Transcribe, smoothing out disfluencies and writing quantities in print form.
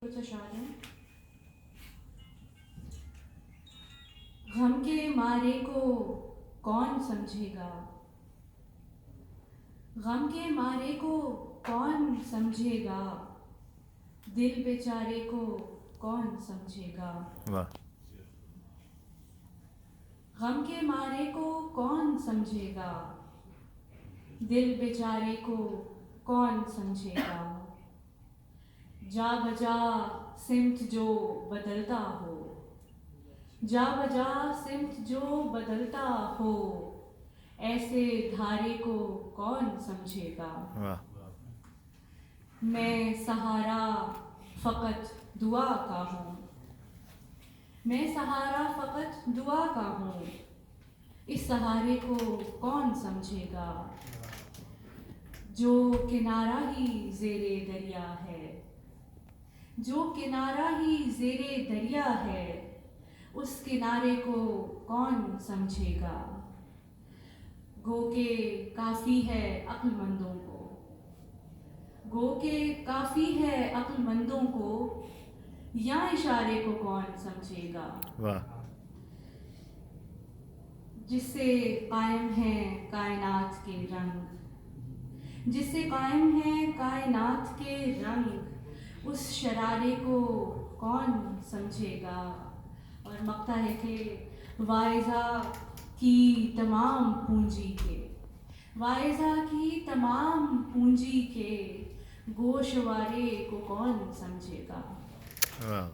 कुछ अशार हैं। गम के मारे को कौन समझेगा, गम के मारे को कौन समझेगा, दिल बेचारे को कौन समझेगा। वाह। गम के मारे को कौन समझेगा, दिल बेचारे को कौन समझेगा। जा बजा सिमत जो बदलता हो, जा बजा सिमत जो बदलता हो, ऐसे धारे को कौन समझेगा। वाह। मैं सहारा फ़कत दुआ का हूँ, मैं सहारा फ़कत दुआ का हूँ, इस सहारे को कौन समझेगा। जो किनारा ही ज़ेरे दरिया है, जो किनारा ही ज़ेरे दरिया है, उस किनारे को कौन समझेगा। गो के काफ़ी है अक्लमंदों को, गो के काफ़ी है अक्लमंदों को, या इशारे को कौन समझेगा। वाह। जिससे कायम है कायनात के रंग, जिससे कायम है कायनात के रंग, उस शरारे को कौन समझेगा। और मक्ता है कि वाइज़ा की तमाम पूंजी के, वाइज़ा की तमाम पूंजी के, गोशवारे को कौन समझेगा। वाह।